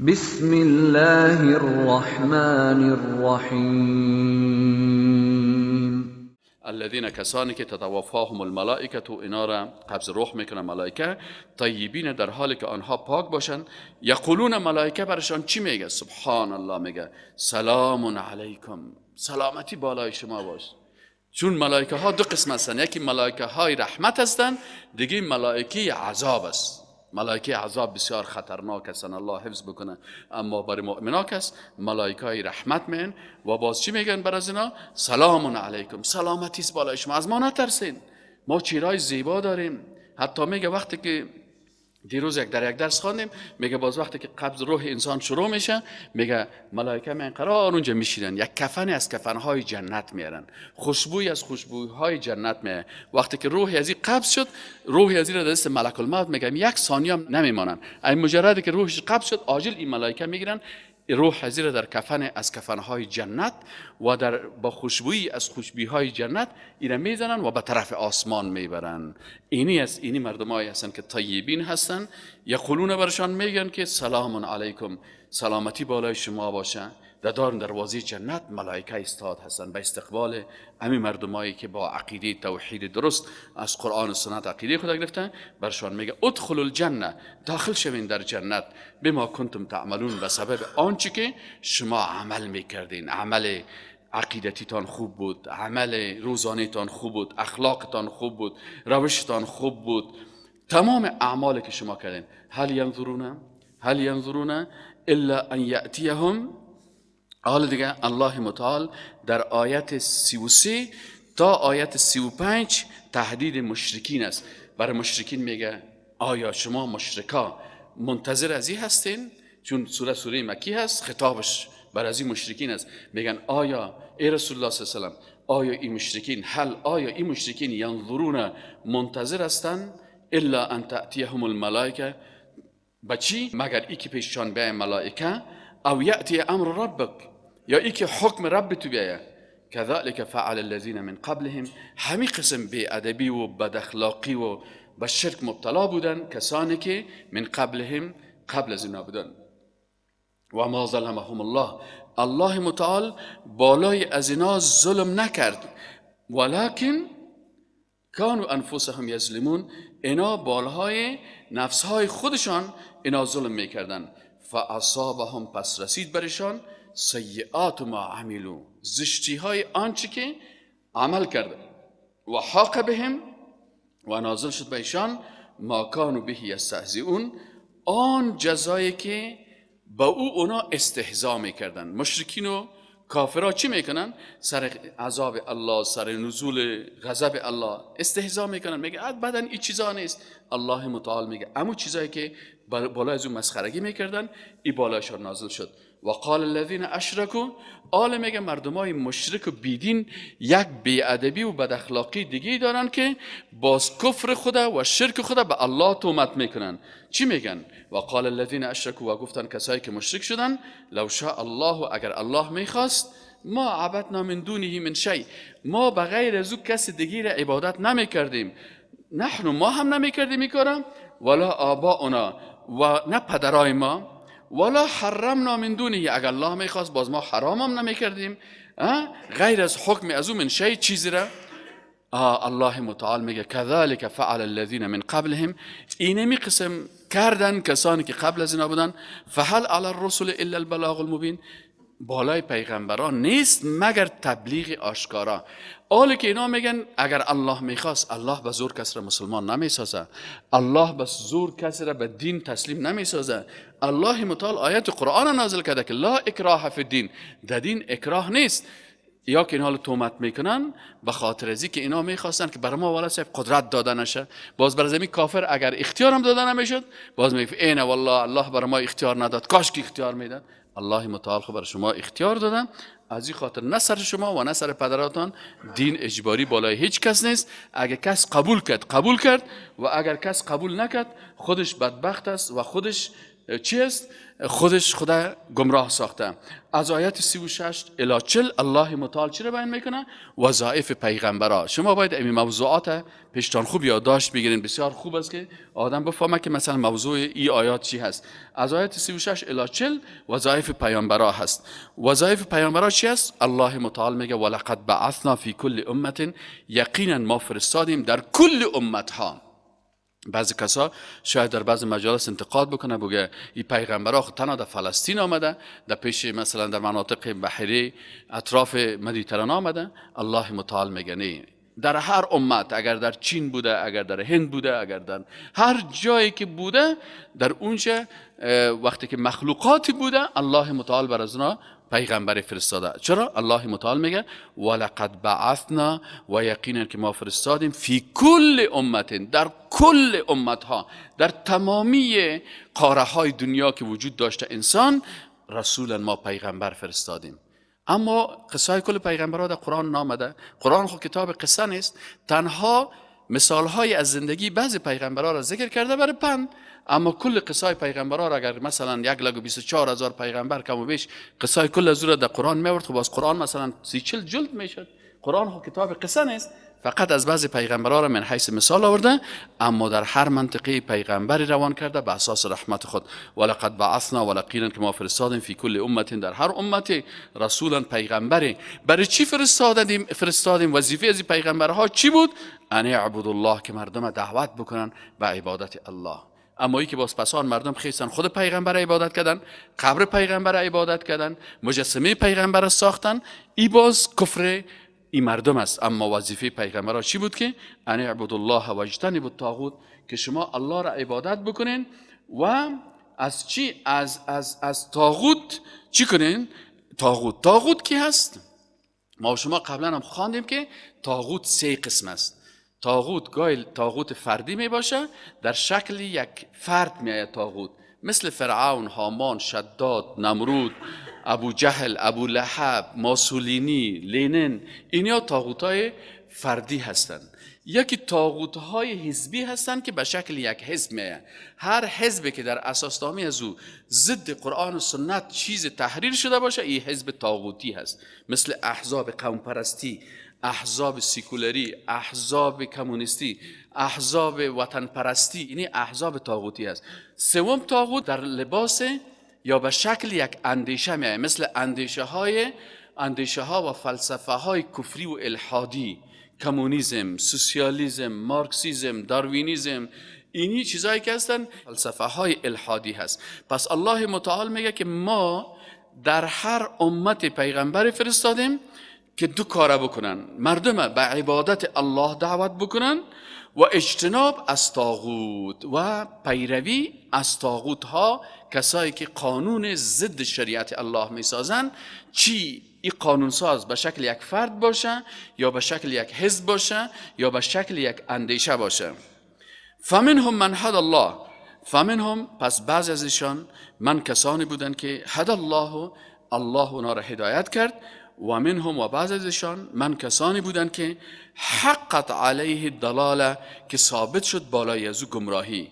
بسم الله الرحمن الرحیم. الذين کسانی که تتوفاهم الملائکه اینا را قبض روح میکنن ملائکه، طیبین در حالی که آنها پاک باشند. یقولون ملائکه برشان چی میگه؟ سبحان الله، میگه سلام علیکم، سلامتی بالای شما باش. چون ملائکه ها دو قسم هستند، یکی ملائکه های رحمت هستند، دیگه ملائکه عذاب است. ملائکه عذاب بسیار خطرناک هستند، الله حفظ بکنه. اما برای مؤمنان است ملائکه های رحمت میگن و باز چی میگن بر از اینا؟ سلام علیکم، سلامتی است بالای شما، از ما نترسین، ما چیرای زیبا داریم. حتی میگه وقتی که دیروز در یک درس خواندیم، میگه باز وقتی که قبض روح انسان شروع میشه، میگه ملائکه من قرار اونجا میشینن، یک کفن از کفنهای جنت میارن، خوشبوی از خوشبوهای جنت میاره. وقتی که روح از این قبض شد، روح از این را دست ملک الموت، میگه یک ثانیه هم نمیمانن. این مجرد که روحش قبض شد، عاجل این ملائکه میگیرن روح حضیر در کفن از کفنهای جنت و در با خوشبویی از خوشبویهای جنت اینا میزنن و به طرف آسمان میبرن. اینی مردمایی هستن که طیبین هستن. یقولون برشان میگن که سلام علیکم، سلامتی بالای شما باشه. در دروازه جنت ملائکه استاد هستن به استقبال همین مردمایی که با عقیده توحید درست از قرآن و سنت عقیده خود گرفتن. برشان میگه ادخلوا الجنه، داخل شوین در جنت، بما کنتم تعملون، به سبب آنچه که شما عمل میکردین. عمل عقیدتیتان خوب بود، عمل روزانیتان خوب بود، اخلاقتان خوب بود، روشتان خوب بود، تمام اعمالی که شما کردین. هل ینظرون الا ان یأتیهم. حال دیگه الله متعال در آیت 33 تا آیت 35 تهدید مشرکین است. برای مشرکین میگه آیا شما مشرکا منتظر از این هستین؟ چون سوره مکی هست، خطابش بر از این مشرکین است. میگن آیا ای رسول الله صلی الله علیه و سلم، آیا این مشرکین ینظرون، منتظر هستن الا ان تأتیهم الملائکه، بچی؟ مگر ای که پیششان بیاید ملائکه، او یأتی امر ربک، یا ای که حکم رب تو بیاید. کذالک فعل الذین من قبلهم، همین قسم بی ادبی و بد اخلاقی و به شرک مبتلا بودن کسانی که من قبلهم، قبل از اینا بودن. و ما ظلمهم الله، الله متعال بالای از اینا ظلم نکرد، ولکن کانوا انفسهم یظلمون، اینا بالهای نفسهای خودشان اینا ظلم میکردن. فاصابهم، پس رسید برشان سیئات ما عملوا، زشتی های آنچه که عمل کرده. و حاق بهم، و نازل شد به ایشان ما کانوا به یستهزئون، آن جزایی که با اونا استهزا میکردن. مشرکین و کافرها چی میکنن؟ سر عذاب الله، سر نزول غضب الله استهزا میکنن. میگه بعدن این چیزا نیست. الله متعال میگه امو چیزایی که بالا از اون مسخرگی میکردن، این بالایشان نازل شد. و قال الذين اشركوا، آل میگه مردمای مشرک و بیدین یک بیادبی و بد اخلاقی دیگه دارن که باز کفر خدا و شرک خدا به الله تهمت میکنن. چی میگن؟ و قال الذين اشركوا، و گفتن کسایی که مشرک شدن، لو شاء الله، اگر الله میخواست، ما عبدنا من دونه من شیء، ما بغیر از او کس دیگه را عبادت نمیکردیم. نحن، ما هم نمیکردیم این کارم، ولا آباؤنا، و نه پدرای ما، ولا حرمنا من دونه، اگر الله میخواست باز ما حرام هم نمیکردیم غیر از حکم از او من شیء چیزی را. الله متعال میگه کذالک فعل الذین من قبلهم، اینمی قسم کردن کسانی که قبل از اینا بودن. فهل علی الرسل الا البلاغ المبین، بالای پیغمبران نیست مگر تبلیغ آشکارا. حالی که اینا میگن اگر الله میخواست، الله به زور کس را مسلمان نمیسازه، الله به زور کس را به دین تسلیم نمیسازه. الله متعال آیت قرآن نازل کرده که لا اکراه فی الدین، در دین اکراه نیست. یا که اینا تهمت میکنن به خاطر ازی که اینا میخواستن که برای ما والا صاحب قدرت داده نشه. باز بر زمین کافر اگر اختیار هم داده نمیشد، باز میگه اینه والله الله برای ما اختیار نداد، کاش که اختیار میداد. الله متعال خب برای شما اختیار دادن، از این خاطر نه سر شما و نه سر پدراتان دین اجباری بالای هیچ کس نیست. اگر کس قبول کرد، و اگر کس قبول نکرد خودش بدبخت است و خودش چی است؟ خودش خدا گمراه ساخته. از آیت 36 الی 40 الله متعال چی رو بیان میکنه؟ وظایف پیغمبرا. شما باید این موضوعات پیشتان خوب یادداشت بگیرین. بسیار خوب است که آدم بفهمه که مثلا موضوع این آیات چی هست. از آیت 36 الی 40 وظایف پیامبرا هست. وظایف پیامبرا چی است؟ الله متعال میگه ولقد بعثنا فی کل امه، یقینا ما فرستادیم در کل امت ها. بعضی کسا شاید در بعض مجالس انتقاد بکنه، بگه این پیغمبرها خود تنها در فلسطین آمده، در پیش مثلا در مناطق بحری اطراف مدیترانه آمده. الله متعال میگه نه، در هر امت، اگر در چین بوده، اگر در هند بوده، اگر در هر جایی که بوده، در اونجا وقتی که مخلوقاتی بوده الله متعال بر از اونا پیغمبر فرستاده. چرا؟ الله متعال میگه ولقد بعثنا، و یقینا که ما فرستادیم فی کل امت، در کل امت ها، در تمامی قاره های دنیا که وجود داشته انسان، رسولا ما پیغمبر فرستادیم. اما قصه کل پیغمبرها در قرآن نامده. قرآن خود کتاب قصه نیست، تنها مثال های از زندگی بعضی پیغمبرها را ذکر کرده برای پند. اما کل قصه پیغمبرها را اگر مثلا 1,24,000 پیغمبر کم و بیش قصه کل از را در قرآن میورد، خب از قرآن مثلا 30-40 جلد میشد. قرآن خود کتاب قصه نیست، فقط از بعضی پیغمبرها را من حیث مثال آورده، اما در هر منطقه پیغمبری روان کرده به اساس رحمت خود. ولقد بعثنا، ولقینا که ما فرستادیم فی کل امت، در هر امت رسولا پیغمبری. برای چی فرستادیم؟ وظیفه از پیغمبرها چی بود؟ ان اعبدوا الله، که مردم دعوت بکنن به عبادت الله. اما ای که باز پسان مردم خیستن خود پیغمبر عبادت کردن، قبر پیغمبر عبادت کردن، مجسمه پیغمبر ساختن، ای باز کفر این مردم است. اما وظیفه پیغمبرها چی بود؟ که ان اعبدوا الله و اجتنبوا الطاغوت، که شما الله را عبادت بکنین و از چی؟ از طاغوت چی کنین؟ طاغوت کی هست؟ ما شما قبلا هم خواندیم که طاغوت 3 قسم است. طاغوت گاهی طاغوت فردی می باشه، در شکل یک فرد می آید طاغوت، مثل فرعون، هامان، شداد، نمرود، ابو جهل، ابو لهب، ماسولینی، لینن. اینیا طاغوت‌های فردی هستند. یکی طاغوت‌های حزبی هستند که به شکل یک حزب میآید. هر حزبی که در اساسنامه از او ضد قرآن و سنت چیز تحریر شده باشه، این حزب طاغوتی هست. مثل احزاب قوم پرستی، احزاب سیکولری، احزاب کمونیستی، احزاب وطن پرستی، اینی احزاب طاغوتی است. سوم طاغوت در لباس یا به شکل یک اندیشه میآید، مثل اندیشه ها و فلسفه های کفری و الحادی، کمونیسم، سوسیالیسم، مارکسیسم، داروینیسم. اینی چیزایی که هستن فلسفه های الحادی هست. پس الله متعال میگه که ما در هر امت پیغمبر فرستادیم که 2 کار بکنن: مردم به عبادت الله دعوت بکنن و اجتناب از طاغوت و پیروی از طاغوت ها، کسایی که قانون ضد شریعت الله می سازن. چی؟ این قانون ساز به شکل یک فرد باشه، یا به شکل یک حزب باشه، یا به شکل یک اندیشه باشه. فمنهم من هدی الله، فمنهم پس بعض از ایشان، من کسانی بودن که هدی الله اونا را هدایت کرد، و منهم و بعض از ایشان، من کسانی بودن که حقت علیه الضلاله، که ثابت شد بالای از او گمراهی.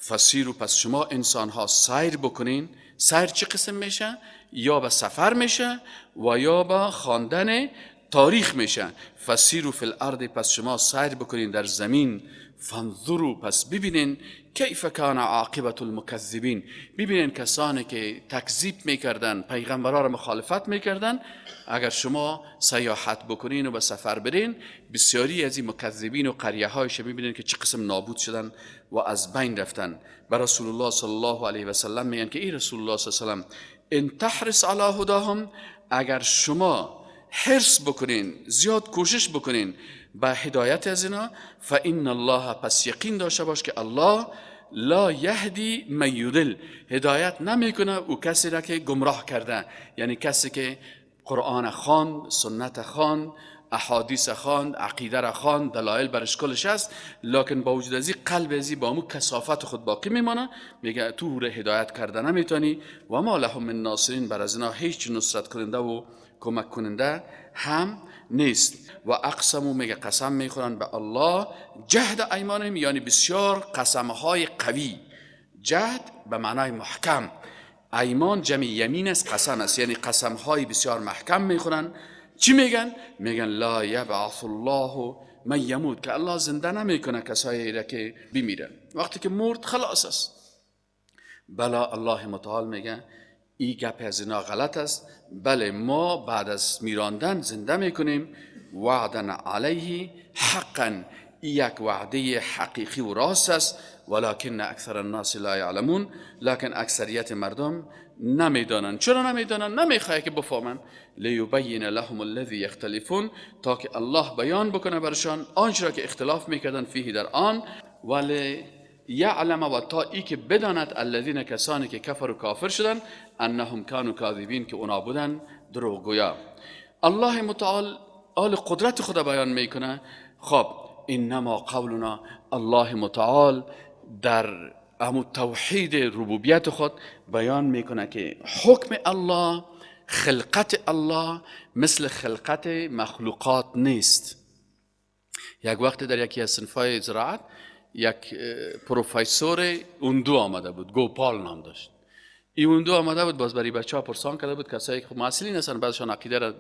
فسیرو پس شما انسان ها سیر بکنین. سیر چه قسم میشه؟ یا به سفر میشه و یا به خواندن تاریخ میشه. فسیرو فی الارض پس شما سیر بکنین در زمین. فانظروا پس ببینین کیف کان عاقبت المکذبین، ببینین کسانی که تکذیب میکردن، پیغمبرها را مخالفت میکردن. اگر شما سیاحت بکنین و به سفر برین، بسیاری از این مکذبین و قریه هایش ببینین که چه قسم نابود شدن و از بین رفتن. بر رسول الله صلی الله علیه و سلم میگن که ای رسول الله صلی الله علیه و سلم، ان تحرص علی هداهم، اگر شما حرص بکنین، زیاد کوشش بکنین به هدایت از اینا، فإن الله پس یقین داشته باش که الله لا یهدی من یضل، هدایت نمیکنه او کسی را که گمراه کرده. یعنی کسی که قرآن خواند، سنت خواند، احادیث خواند، عقیده را خواند، دلایل برش کلش است، لکن با وجود ازی قلب ازی با مو کثافت خود باقی میمانه، میگه تو را هدایت کرده نمیتونی. و ما لهم من ناصرین، بر از اینا هیچ نصرت کننده و کمک کننده هم نیست. و اقسمو میگه قسم میخورن به الله، جهد ایمانهم، یعنی بسیار قسمهای قوی، جهد به معنای محکم. ایمان جمع یمین است، قسم است، یعنی قسم های بسیار محکم میخورن. چی میگن؟ میگن لا یبعث الله من یموت، که الله زنده نمیکنه کسایی را که بمیرن. وقتی که مرد خلاص است. بلا الله متعال میگه این گپ از اینا غلط است. بله ما بعد از میراندن زنده میکنیم. وعدنا علیه حقا، یک وعده حقیقی و راست است. ولکن اکثر الناس لا یعلمون، لکن اکثریت مردم نمیدانن. چرا نمیدانن؟ نمیخواه که بفهمن. لیبین لهم الذی یختلفون، تا که الله بیان بکنه برشان آنچه را که اختلاف میکردن فیه در آن. ولی یعلم، و تا ای که بداند الذین، کسانی که کفر و کافر شدن، انهم کانوا کاذبین، که اونا بودن دروغگویا. الله متعال آل قدرت خدا بیان میکنه. خب انما قولنا، الله متعال در امو توحید ربوبیت خود بیان میکنه که حکم الله، خلقت الله مثل خلقت مخلوقات نیست. یک وقت در یکی از صنفهای زراعت یک پروفیسور اندو آمده بود، گوپال نام داشت. این اندو آمده بود، باز برای بچه ها پرسان کرده بود، کسایی که مسئولین هستن بعضشان عقیده را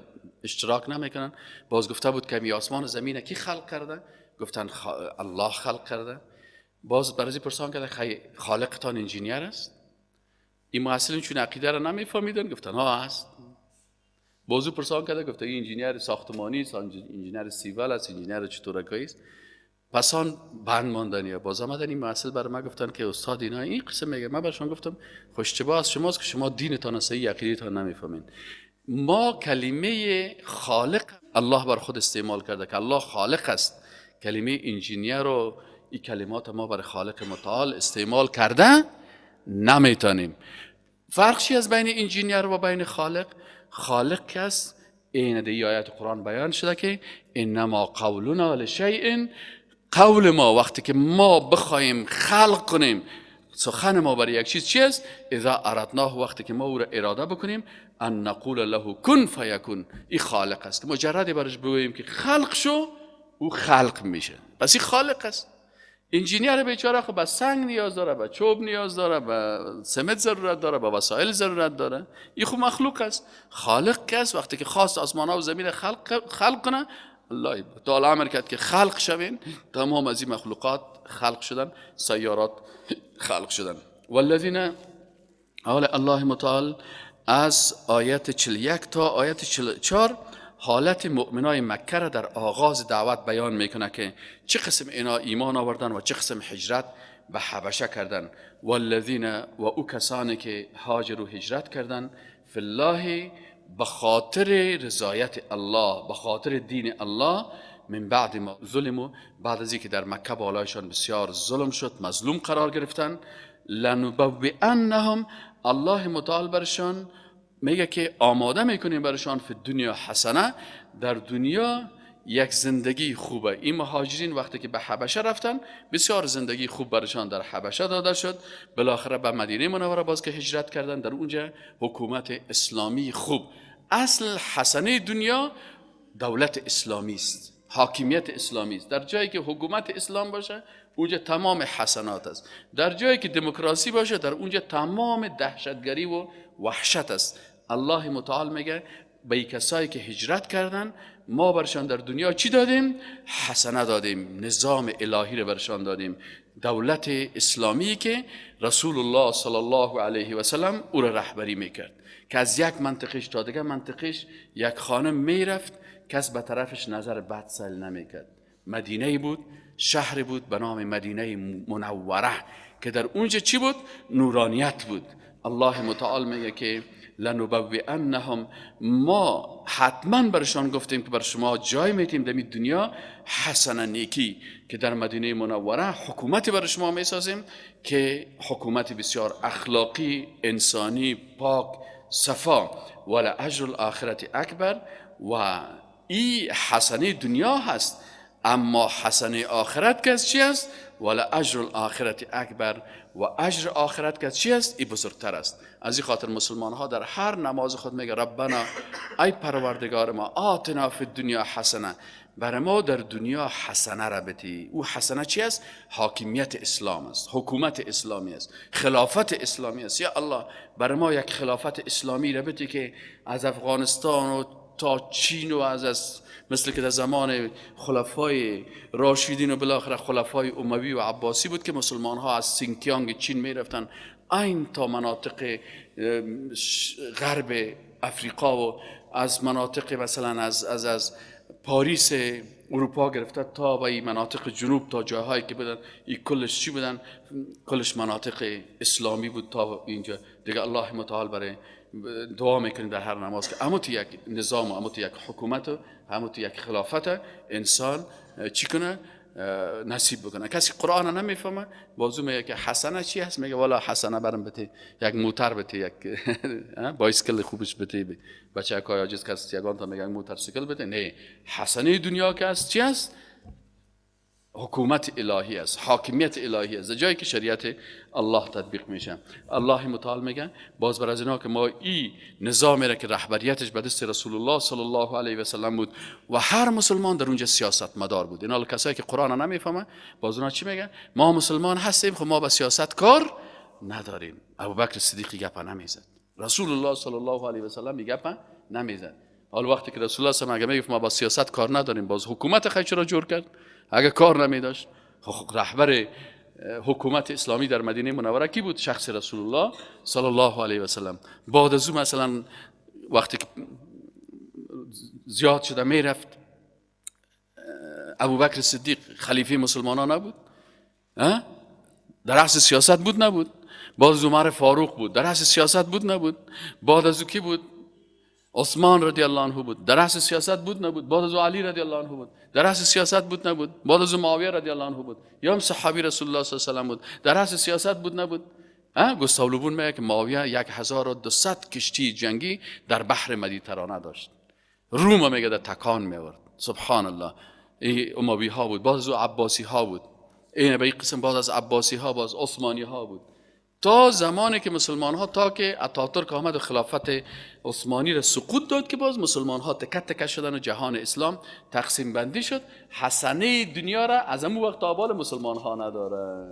اشتراک نمیکنن. باز گفته بود که می آسمان و زمین کی خلق کرده؟ گفتن الله خلق کرده. باز برای پرسان کرده خالقتان انجینیر است؟ این مسئولین چون عقیده را نمیفهمیدن گفتن ها هست. بازو پرسان کرده، گفته این انجینیر ساختمانی است، انجینیر سیول است، انجینیر چطورکایی است. پسان بند ماندنیه. باز آمدن این مسئله برای من گفتن که استاد اینا این قصه میگه. من برشون گفتم خوشتبه از شماست که شما دینتان صحیح، عقیدتان نمیفهمین. ما کلمه خالق الله بر خود استعمال کرده که الله خالق است. کلمه انجینیر و این کلمات ما برای خالق متعال استعمال کرده نمیتونیم. فرق چی از بین انجینیر و بین خالق؟ خالق کس این دی آیت قرآن بیان شده که انما قولنا لشیء، قول ما وقتی که ما بخوایم خلق کنیم، سخن ما برای یک چیز چیست؟ اذا اردناه، وقتی که ما او را اراده بکنیم، ان نقول له کن فیکون. این خالق است. مجرد برش بگوییم که خلق شو، او خلق میشه. پس این خالق است. انجینیر بیچاره خب به سنگ نیاز داره، به چوب نیاز داره، به سمت ضرورت داره، به وسایل ضرورت داره. این خب مخلوق است. خالق کس وقتی که خواست آسمان ها و زمین خلق کنه، الله تعالی امر کرد که خلق شوین. تمام از این مخلوقات خلق شدن، سیارات خلق شدن. والذین، الله متعال از آیت 41 تا آیت 44 حالت مؤمنای مکه را در آغاز دعوت بیان میکنه که چه قسم اینا ایمان آوردن و چه قسم هجرت به حبشه کردن. والذین، و او کسانی که هاجر و هجرت کردن، فی الله، به خاطر رضایت الله، به خاطر دین الله، من بعد ما ظلموا، بعد از اینکه در مکه بالایشان بسیار ظلم شد، مظلوم قرار گرفتن، لنبوئنهم، الله متعال برشان میگه که آماده میکنیم برشان فی دنیا حسنه، در دنیا یک زندگی خوبه. این مهاجرین وقتی که به حبشه رفتن بسیار زندگی خوب برشان در حبشه داده شد. بالاخره به مدینه منوره باز که هجرت کردن، در اونجا حکومت اسلامی خوب. اصل حسنه دنیا دولت اسلامی است، حاکمیت اسلامی است. در جایی که حکومت اسلام باشه اونجا تمام حسنات است. در جایی که دموکراسی باشه در اونجا تمام دهشتگری و وحشت است. الله متعال میگه به کسایی که هجرت کردن ما برشان در دنیا چی دادیم؟ حسنه دادیم، نظام الهی رو برشان دادیم، دولت اسلامی که رسول الله صلی الله علیه و سلم او را رهبری میکرد، که از یک منطقش تا دیگه منطقش یک خانم میرفت، کس به طرفش نظر بد سل نمیکرد. مدینه بود، شهر بود به نام مدینه منوره که در اونجا چی بود؟ نورانیت بود. الله متعال میگه که لنبوئنهم، ما حتما برشان گفتیم که بر شما جای میتیم در دنیا حسن نیکی، که در مدینه منوره حکومتی بر شما میسازیم که حکومت بسیار اخلاقی، انسانی، پاک، صفا. ولا اجر الاخرت اکبر، و این حسنه دنیا هست. اما حسنه آخرت کس چی است؟ ولا اجر الاخرت اکبر، و اجر آخرت که چی است؟ این بزرگتر است. از این خاطر مسلمان ها در هر نماز خود میگه ربنا، ای پروردگار ما، آتنا فی الدنیا حسنه، برای ما در دنیا حسنه را بتی. او حسنه چی است؟ حاکمیت اسلام است، حکومت اسلامی است، خلافت اسلامی است. یا الله برای ما یک خلافت اسلامی را بتی که از افغانستان و تا چین و از مثل که در زمان خلفای راشدین و بالاخره خلفای اموی و عباسی بود که مسلمان ها از سینکیانگ چین می رفتن این تا مناطق غرب افریقا و از مناطق مثلا از پاریس اروپا گرفته تا به این مناطق جنوب تا جاهایی که بودن، این کلش چی بودن؟ کلش مناطق اسلامی بود تا اینجا دیگه. الله متعال برای دعا میکنیم در هر نماز که اما تو یک نظام و اما تو یک حکومت و اما تو یک خلافت انسان چی کنه؟ نصیب بکنه. کسی قرآن نمیفهمه بازو میگه که حسنه چی هست؟ میگه والا حسنه برم بده یک موتر بده، یک بایسکل خوبش بده. بچه های عاجز کسی یگان تا میگه موتورسیکل بده. نه، حسنه دنیا که هست چی هست؟ حکومت الهی است، حاکمیت الهی است، جایی که شریعت الله تطبیق میشه. الله متعال میگه باز بر از اینا که ما این نظامی را که رهبریتش به دست رسول الله صلی الله علیه و سلم بود و هر مسلمان در اونجا سیاست مدار بود. اینا کسایی که قرآن نمیفهمه باز اونا چی میگن؟ ما مسلمان هستیم خب ما با سیاست کار نداریم. ابوبکر صدیق گپ نمیزد، رسول الله صلی الله علیه و سلم گپ نمیزد. حال وقتی که رسول الله صلی الله علیه و سلم میگه ما با سیاست کار نداریم، باز حکومت خیش را جور کرد. اگه کار نمی داشت رهبر حکومت اسلامی در مدینه منوره کی بود؟ شخص رسول الله صلی الله علیه و سلم. بعد از او مثلا وقتی که زیاد شده می رفت ابوبکر صدیق خلیفه مسلمانان نبود؟ در اصل سیاست بود نبود؟ بعد از عمر فاروق بود، در اصل سیاست بود نبود؟ بعد از او کی بود؟ عثمان رضی الله عنه بود، در اصل سیاست بود نبود؟ بعد از علی رضی الله عنه بود، در اصل سیاست بود نبود؟ بعد از معاویه رضی الله عنه بود، یا هم صحابی رسول الله صلی الله علیه و سلم بود، در اصل سیاست بود نبود؟ گوستاو لوبون میگه که معاویه 1200 کشتی جنگی در بحر مدیترانه داشت، روم میگه در تکان میورد. سبحان الله. این اموی ها بود، بعد از عباسی ها بود، این به این قسم بعد از عباسی ها باز عثمانی ها بود، تا زمانی که مسلمان ها تا که اتاتورک آمد و خلافت عثمانی را سقوط داد که باز مسلمان ها تکه تکه شدن و جهان اسلام تقسیم بندی شد. حسنه دنیا را از اون وقت آبال مسلمان ها نداره.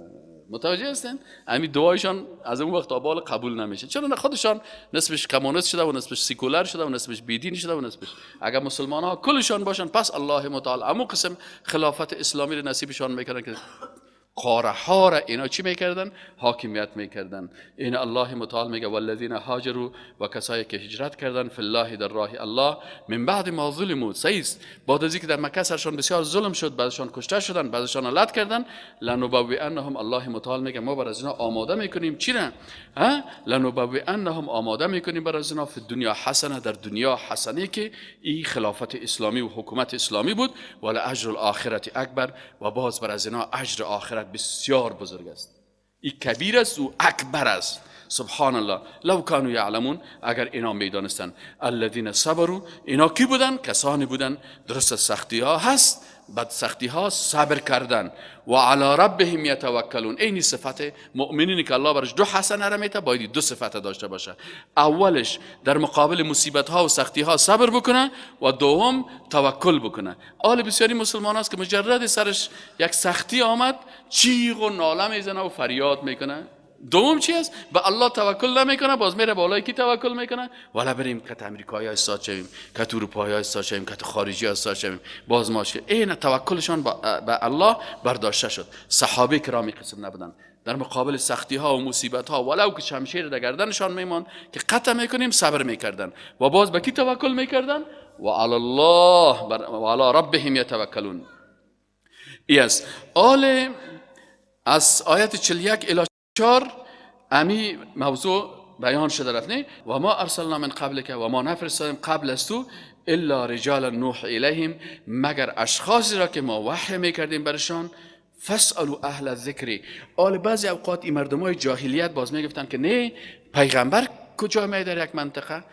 متوجه هستین؟ همین دعایشان از اون وقت آبال قبول نمیشه. چرا؟ خودشان نصفش کمونیست شده و نصفش سیکولر شده و نصفش بیدین شده و نصفش. اگر مسلمان ها کلشان باشن پس الله متعال همون قسم خلافت اسلامی را نصیبشان میکنن که قاره ها را اینا چی میکردن؟ حاکمیت میکردن. این الله متعال میگه والذین هاجروا، و کسایی که هجرت کردن فی الله در راه الله من بعد ما ظلموا، سیست بعد از اینکه در مکه سرشان بسیار ظلم شد، بعضشان کشته شدن، بعضشان لعنت کردن، لنبوئنهم، الله متعال میگه ما بر از اینا آماده میکنیم چی را؟ لنبوئنهم، آماده میکنیم بر از اینا فی دنیا حسنه، در دنیا حسنه که این خلافت اسلامی و حکومت اسلامی بود، ولا اجر الاخرت اکبر، و باز بر از اینا اجر آخرت بسیار بزرگ است. این کبیر است و اکبر است. سبحان الله. لو کانوا یعلمون، اگر اینا میدانستن. الذین صبروا، اینا کی بودن؟ کسانی بودن درست سختی ها هست، بعد سختی ها صبر کردن، و علی ربهم یتوکلون. این صفت مؤمنینی که الله برش دو حسنه را میده باید دو صفت داشته باشه. اولش در مقابل مصیبت ها و سختی ها صبر بکنه و دوم توکل بکنه. آل بسیاری مسلمان است که مجرد سرش یک سختی آمد چیغ و ناله میزنه و فریاد میکنه. دوم چی است؟ به الله توکل نمیکنه، باز میره بالای کی توکل میکنه؟ والا بریم کت امریکایی ها استاد شویم، کت اروپایی ها استاد شویم، کت خارجی ها استاد شویم، باز ماشین. این توکلشان به الله برداشته شد. صحابه کرام قسم نبودن، در مقابل سختی ها و مصیبت ها ولو که شمشیر در گردنشان میمان که قطع میکنیم صبر میکردن و باز به کی توکل میکردن؟ و علی الله و علی ربهم یتوکلون. ایست آل از آیت 41 الی 4 امی موضوع بیان شده رفت. نه و ما ارسلنا من قبلک، و ما نفرستادیم قبل از تو الا رجالا نوح الیهم، مگر اشخاصی را که ما وحی میکردیم برشان. فاسالوا اهل الذکر. آل بعضی اوقات این مردمای جاهلیت باز میگفتن که نه پیغمبر کجا میاد در یک منطقه؟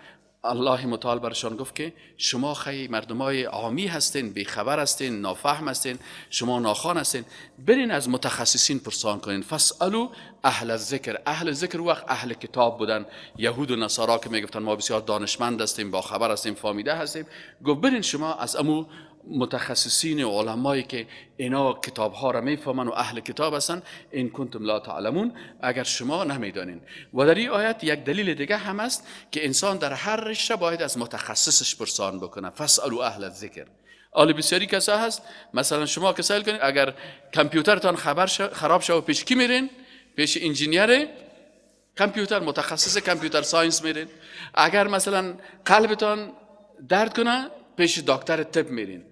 الله متعال برشان گفت که شما خیلی مردمای عامی هستین، بیخبر هستین، نافهم هستین، شما ناخوان هستین، برین از متخصصین پرسان کنین. فاسالو اهل الذکر. اهل ذکر وقت اهل کتاب بودن، یهود و نصارا که میگفتن ما بسیار دانشمند هستیم، با خبر هستیم، فامیده هستیم. گفت برین شما از امو متخصصین و علمایی که اینا کتاب ها را میفهمن و اهل کتاب هستن، این کنتم لا تعلمون، اگر شما نمیدانین. و در این آیت یک دلیل دیگه هم است که انسان در هر رشته باید از متخصصش پرسان بکنه. فاسالوا اهل الذکر. آل بسیاری کسا هست، مثلا شما که سوال کنید اگر کامپیوترتان خراب شد پیش کی میرین؟ پیش انجینیر کامپیوتر، متخصص کامپیوتر ساینس میرین. اگر مثلا قلبتان درد کنه پیش دکتر طب میرین.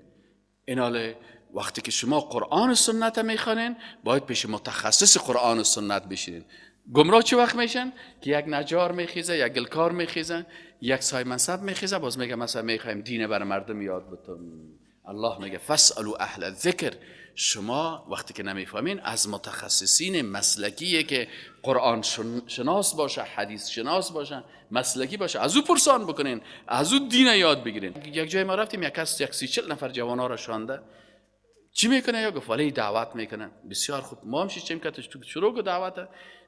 ایناله وقتی که شما قرآن و سنت میخوانین باید پیش متخصص قرآن و سنت بشین. گمراه چه وقت میشن که یک نجار میخیزه، یک گلکار میخیزه، یک سای منصب میخیزه، باز میگه مثلا میخوایم دین بر مردم یاد بتون. الله میگه فاسالوا اهل الذکر. شما وقتی که نمیفهمین از متخصصین مسلکیه که قرآن شناس باشه، حدیث شناس باشه، مسلکی باشه، از او پرسان بکنین، از او دین یاد بگیرین. یک جای ما رفتیم، یک 30-40 نفر جوانا را شانده. چی میکنه؟ یا گفت ولی دعوت میکنه. بسیار خوب. ما هم چیم که شروع که دعوت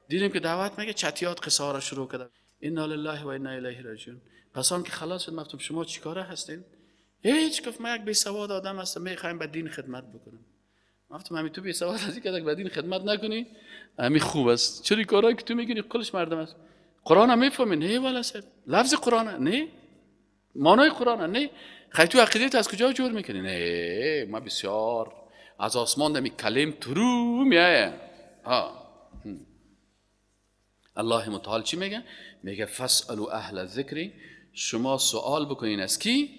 دیدیم که دعوت میگه چتیات قصه را شروع کرد. انا لله و انا الیه راجعون. پس آن که خلاص شد گفتم شما چیکاره هستین؟ هیچ. گفت ما یک بی سواد آدم هستم، میخوایم به دین خدمت بکنم. گفتم همین تو بی سواد هستی که به دین خدمت نکنی؟ همین خوب است. چرا کارایی که تو میگی کلش مردم است؟ قرآن هم میفهمی؟ نه والا صاحب. لفظ قرآن نه، معنای قرآن نه. خیلی تو عقیدت از کجا جور میکنی؟ نه ما بسیار از آسمان دمی کلم ترو میایه. الله متعال چی میگه؟ میگه فاسالوا اهل الذکر. شما سوال بکنین از کی؟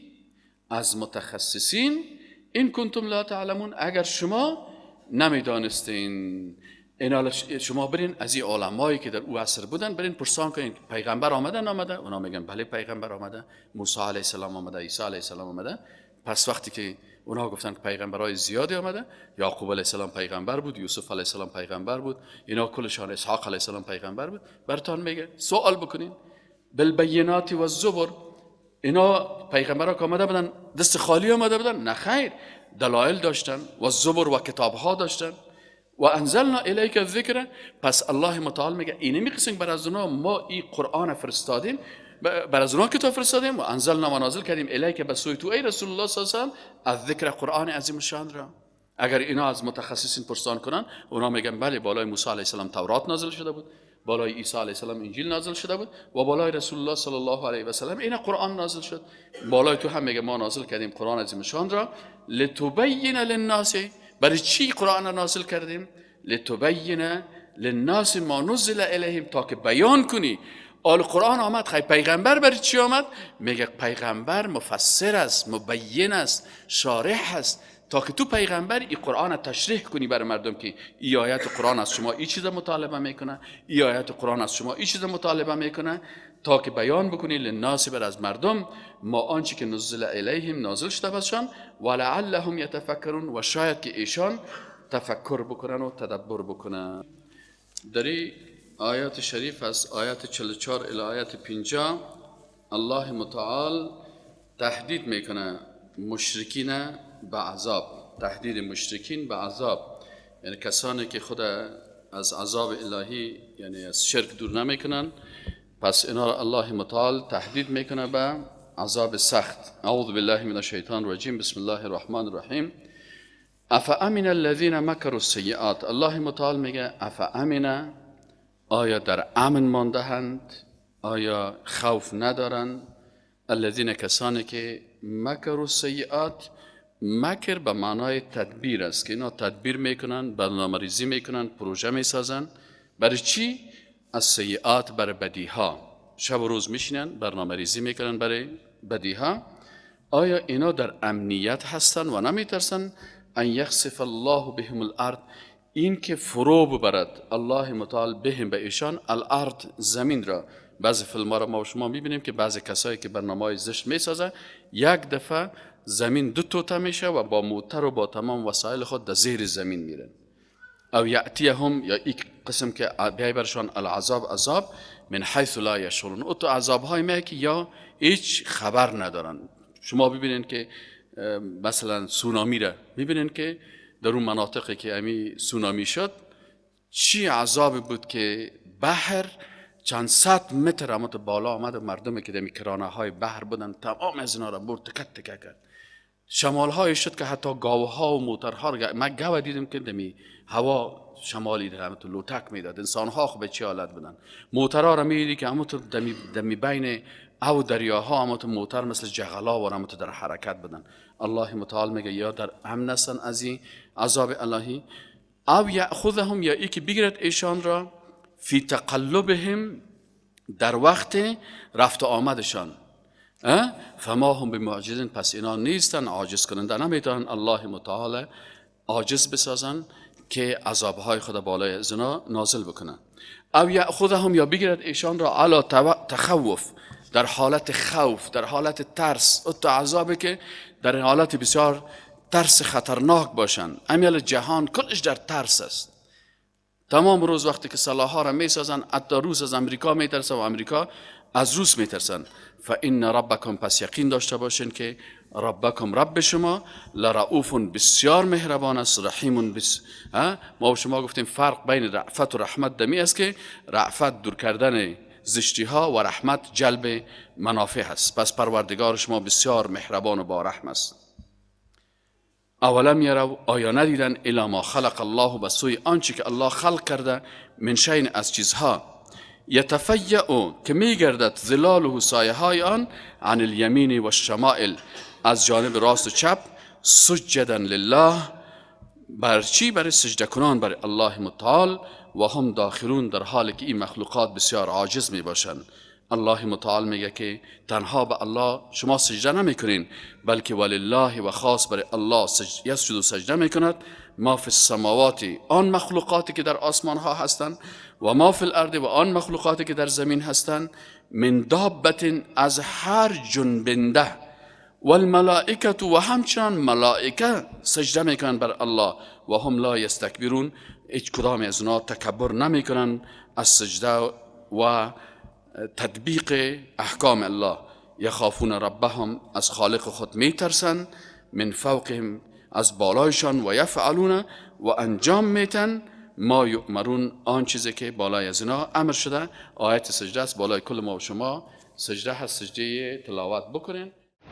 از متخصصین. این کنتم لا تعلمون. اگر شما نمیدانستین. اینا شما برین از این علمایی که در او عصر بودن برین پرسان کنین پیغمبر آمده نامده؟ اونا میگن بله پیغمبر آمده، موسی علیه السلام آمده، عیسی علیه السلام آمده. پس وقتی که اونا گفتن که پیغمبرای زیادی آمده، یعقوب علیه السلام پیغمبر بود، یوسف علیه السلام پیغمبر بود، اینا کلشان، اسحاق علیه السلام پیغمبر بود. براتون میگه سوال بکنین. بالبینات و الزبر. اینا پیغمبرها که آمده بودن دست خالی آمده بودن؟ نه خیر، دلایل داشتن و الزبر و کتابها داشتن. و انزلنا الیک الذکر. پس الله متعال میگه اینه میقسم بر از اونا ما این قرآن فرستادیم، بر از اونا کتاب فرستادیم و انزلنا و نازل کردیم الیک به سوی تو ای رسول الله صلی الله علیه و آله الذکر، قرآن عظیم شان را. اگر اینا از متخصصین پرسان کنن اونا میگن بله بالای موسی علیه السلام تورات نازل شده بود، بالای عیسی علیه السلام انجیل نازل شده بود و بالای رسول الله صلی الله علیه و سلم این قرآن نازل شد. بالای تو هم میگه ما نازل کردیم قرآن عظیم شان را لتبین للناس. برای چی قرآن را نازل کردیم؟ لتبین للناس ما نزل الیهم، تا که بیان کنی. آل قرآن آمد، خیلی پیغمبر برای چی آمد؟ میگه پیغمبر مفسر است، مبین است، شارح است، تا که تو پیغمبر این قرآن تشریح کنی برای مردم که این آیت قرآن از شما این چیز مطالبه میکنه، این آیت قرآن از شما این چیز مطالبه میکنه، تا که بیان بکنی للناس، بر از مردم، ما آنچه که نزل الیهم نازل شده باشن، ولعلهم یتفکرون، و شاید که ایشان تفکر بکنن و تدبر بکنن. در این آیات شریف از آیات 44 الی آیات 50 الله متعال تهدید میکنه مشرکین به عذاب. تهدید مشرکین به عذاب یعنی کسانی که خود از عذاب الهی یعنی از شرک دور نمیکنن، پس اینا الله متعال تهدید میکنه به عذاب سخت. اعوذ بالله من الشیطان الرجیم. بسم الله الرحمن الرحیم. افامن الذین مکروا السیئات. الله متعال میگه افامن، آیا در امن مانده‌اند، آیا خوف ندارن؟ الذین، کسانی که مکروا السیئات. مکر به معنای تدبیر است که اینا تدبیر میکنن، برنامه‌ریزی میکنن، پروژه میسازن. برای چی؟ از سیئات، برای بدیها. شب و روز میشینن برنامه‌ریزی میکنن برای بدیها. آیا اینا در امنیت هستن و نمیترسن ان یخسف الله بهم الارض، این که فرو ببرد الله متعال بهم، به ایشان، الارض، زمین را. بعضی فیلم ها را ما و شما میبینیم که بعضی کسایی که برنامه‌های زشت میسازن یک دفعه زمین دو توته میشه و با موتر و با تمام وسایل خود در زیر زمین میرن. او یأتیهم، یا این قسم که بیای برشان العذاب عذاب من حیث لا یشعرون، او تو عذاب های میاد که یا هیچ خبر ندارن. شما ببینید که مثلا سونامی را میبینید که در اون مناطقی که امی سونامی شد چی عذاب بود که بحر چند صد متر امت بالا آمد و مردمی که دمی کرانه های بحر بودن تمام از اینا را برد تکت تکه کرد. شمال های شد که حتی گاوه ها و موترها را، من گاوه دیدم که دمی هوا شمالی در همت لوتک میداد، انسان ها خب به چه حالت بودن. موترها را میدیدی که همت دمی بین او دریاها همت موتر مثل جغلا و همت در حرکت بدن. الله متعال میگه یا در امن هستن از این عذاب الهی، او یأخذهم، یا ای که بگیرد ایشان را فی تقلبهم، در وقت رفت آمدشان. فما هم بمعجزین، پس اینا نیستن عاجز کننده، نمیتونن الله متعال عاجز بسازن که عذابهای خدا بالای از اینا نازل بکنن. او یأخذهم، یا بگیرد ایشان را علی تخوف، در حالت خوف، در حالت ترس، او عذابی که در حالت بسیار ترس خطرناک باشن. امیال جهان کلش در ترس است. تمام روز وقتی که سلاح‌ها را میسازن، حتی روس از امریکا میترسن و امریکا از روس میترسن. فإن ربکم، پس یقین داشته باشین که ربکم، رب شما، لرؤوف، بسیار مهربان است، رحیم ما و شما گفتیم فرق بین رأفت و رحمت دمی است که رأفت دور کردن زشتی ها و رحمت جلب منافع است. پس پروردگار شما بسیار مهربان و با رحم است. اولم یرو، آیا ندیدن الی ما خلق الله، به سوی آنچه که الله خلق کرده، من شیء، از چیزها، یتفیأ، که میگردد، ظلاله، سایه های آن، عن الیمین و الشمائل، از جانب راست و چپ، سجدا لله، بر چی؟ برای سجده کنان برای الله متعال، و هم داخلون، در حالی که این مخلوقات بسیار عاجز می باشند. الله متعال میگه که تنها به الله شما سجده نمی کنین، بلکه ولله، و خاص برای الله یسجد و سجده می کند، ما فی السماوات، آن مخلوقاتی که در آسمان ها هستند، و ما فی الارض، و آن مخلوقاتی که در زمین هستند، من دابت، از هر جنبنده، والملائکه، و همچنان ملائکه سجده می کنند بر الله، و هم لا یستکبرون، هیچ کدام از اونا تکبر نمی کنند از سجده و تطبیق احکام الله. یخافون ربهم، از خالق خود می ترسند، من فوقهم، از بالایشان، و یفعلون، و انجام میتن، ما یؤمرون، آن چیزی که بالای از اینا امر شده. آیت سجده است، بالای کل ما و شما سجده هست، سجده تلاوت بکنین.